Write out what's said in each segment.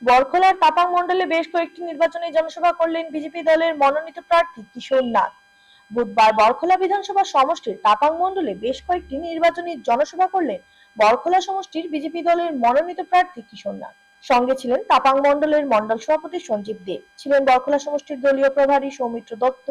বরখলার তাপাং মণ্ডলে বেশ কয়েকটি নির্বাচনী জনসভা করলেন বিজেপি দলের মনোনীত প্রার্থী কিশোর নাথ। বুধবার বরখলা বিধানসভা সমষ্টির তাপাং মণ্ডলে বেশ কয়েকটি নির্বাচনী জনসভা করলেন বরখলা সমষ্টির বিজেপি দলের মনোনীত প্রার্থী কিশোর নাথ। সঙ্গে ছিলেন তাপাং মণ্ডলের মণ্ডল সভাপতি সঞ্জীব দেব, ছিলেন বরখলা সমষ্টির দলীয় প্রভারী সৌমিত্র দত্ত,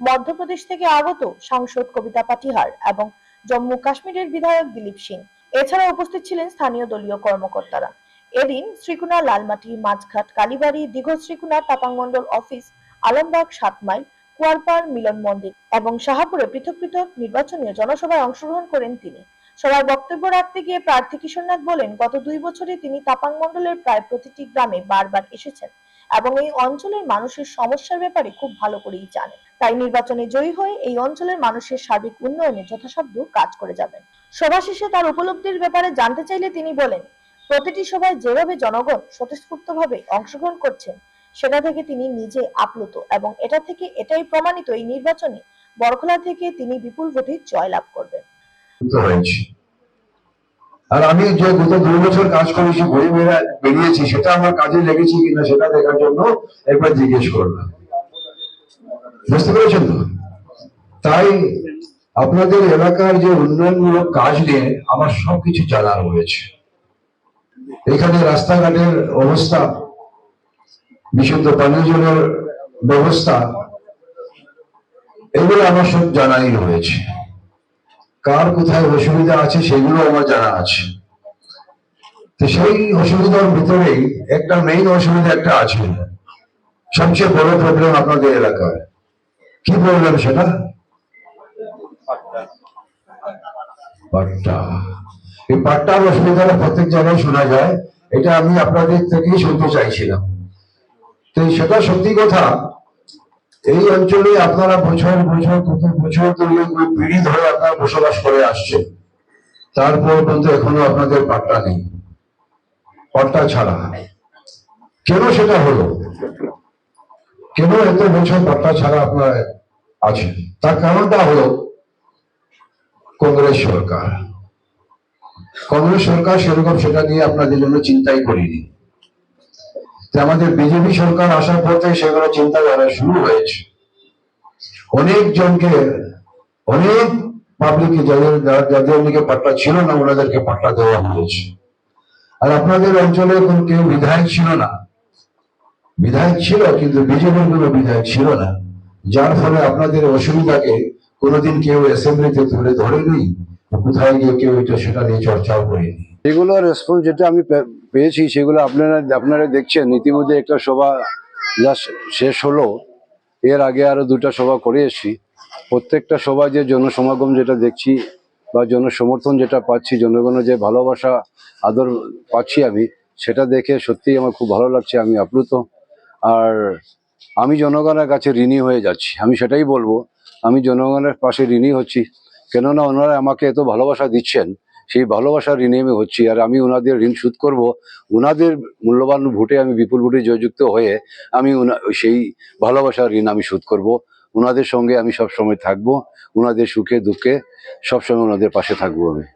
মধ্যপ্রদেশ থেকে আগত সাংসদ কবিতা পাটিহার এবং জম্মু কাশ্মীরের বিধায়ক দিলীপ সিং। এছাড়া উপস্থিত ছিলেন স্থানীয় দলীয় কর্মকর্তারা। এদিন শ্রীকুনা, লালমাটি, মাঝঘাট, কালীবাড়ি, দীঘ শ্রীকুনা তাপাং মণ্ডল অফিস, আলমবাগ ৭ মাইল, কুয়ারপাড় মিলন মন্দির এবং শাহপুরে পৃথক পৃথক নির্বাচনী জনসভায় অংশগ্রহণ করেন তিনি। সভায় বক্তব্য রাখতে গিয়ে প্রার্থী কিশোর নাথ বলেন, গত ২ বছরে তিনি তাপাং মণ্ডলের প্রায় প্রতিটি গ্রামে বারবার এসেছেন এবং এই অঞ্চলের মানুষের সমস্যার ব্যাপারে খুব ভালো করেই জানেন। তাই নির্বাচনে জয়ী হয়ে এই অঞ্চলের মানুষের সার্বিক উন্নয়নে যথাসাধ্য কাজ করে যাবেন। সভা শেষে তার উপলব্ধির ব্যাপারে জানতে চাইলে তিনি বলেন, প্রতিটি সভায় যেভাবে জনগণ স্বতঃস্ফূর্তভাবে অংশগ্রহণ করছেন সেটা থেকে তিনি নিজে আপ্লুত এবং এটা থেকে এটাই প্রমাণিত এই নির্বাচনে বরখলা থেকে তিনি বিপুল ভোটে জয়লাভ করবেন। আর আমি যে গত 2 বছর কাজ করেছি, ঘুরে বেরিয়েছি, সেটা আমার কাজে লেগেছে কিনা সেটা দেখার জন্য একবার জিজ্ঞেস করলাম। বুঝতে পেরেছেন তো? তাই আপনাদের এলাকার যে উন্নয়নমূলক কাজ নিয়ে আমার সবকিছু জানার হয়েছে। এখানে রাস্তাঘাটের অবস্থা, বিশুদ্ধ পানীয় জলের ব্যবস্থা, এগুলো আমার সব জানাই হয়েছে। কার কোথায় অসুবিধা আছে সেগুলো আমার জানা আছে। তো সেই অসুবিধার ভিতরেই একটা মেইন অসুবিধা একটা আছে, সবচেয়ে বড় প্রবলেম আপনাদের এলাকায়। কি প্রবলেম সেটা? পাট্টা। এই পাট্টার অসুবিধাটা প্রত্যেক জায়গায় শোনা যায়, এটা আমি আপনাদের থেকেই শুনতে চাইছিলাম। তো সেটা সত্যি কথা, এই অঞ্চলে আপনারা বছর বছর কত বছর ধরে পিড়ি ধরে আপনারা বসবাস করে আসছেন, তারপর কিন্তু এখনো আপনাদের পাট্টা নেই। পাট্টা ছাড়া কেন সেটা হলো? কেন এত বছর পাট্টা ছাড়া আপনারা আছেন? তার কারণটা হলো কংগ্রেস সরকার। কংগ্রেস সরকার সেরকম সেটা নিয়ে আপনাদের জন্য চিন্তাই করেনি। আমাদের বিজেপি সরকার আসার পর থেকে সেগুলো চিন্তা করা শুরু হয়েছে। অনেক জনকে, অনেক পাবলিককে, যাদের দিকে পাট্টা ছিল না ওনাদেরকে পাট্টা দেওয়া হয়েছে। আর আপনাদের অঞ্চলে কেউ বিধায়ক ছিল না, বিধায়ক ছিল কিন্তু বিজেপির কোনো বিধায়ক ছিল না, যার ফলে আপনাদের অসুবিধাকে কোনোদিন কেউ অ্যাসেম্বলিতে তুলে ধরেনি, কোথায় গিয়ে কেউ সেটা নিয়ে চর্চাও করেনি। এগুলো রেসপন্স যেটা আমি পেয়েছি সেগুলো আপনারা দেখছেন। ইতিমধ্যে একটা সভা যা শেষ হলো, এর আগে আরো 2টা সভা করে এসেছি। প্রত্যেকটা সভায় যে জনসমাগম যেটা দেখছি বা জনসমর্থন যেটা পাচ্ছি, জনগণের যে ভালোবাসা আদর পাচ্ছি আমি, সেটা দেখে সত্যিই আমার খুব ভালো লাগছে। আমি আপ্লুত, আর আমি জনগণের কাছে ঋণী হয়ে যাচ্ছি। আমি সেটাই বলবো, আমি জনগণের পাশে ঋণী হচ্ছি, কেননা ওনারা আমাকে এত ভালোবাসা দিচ্ছেন, সেই ভালোবাসার ঋণে আমি হচ্ছি। আর আমি ওনাদের ঋণ শোধ করব, ওনাদের মূল্যবান ভোটে আমি বিপুল ভোটে জয়যুক্ত হয়ে আমি সেই ভালোবাসার ঋণ আমি শোধ করব। ওনাদের সঙ্গে আমি সবসময় থাকবো, ওনাদের সুখে দুঃখে সবসময় ওনাদের পাশে থাকবো আমি।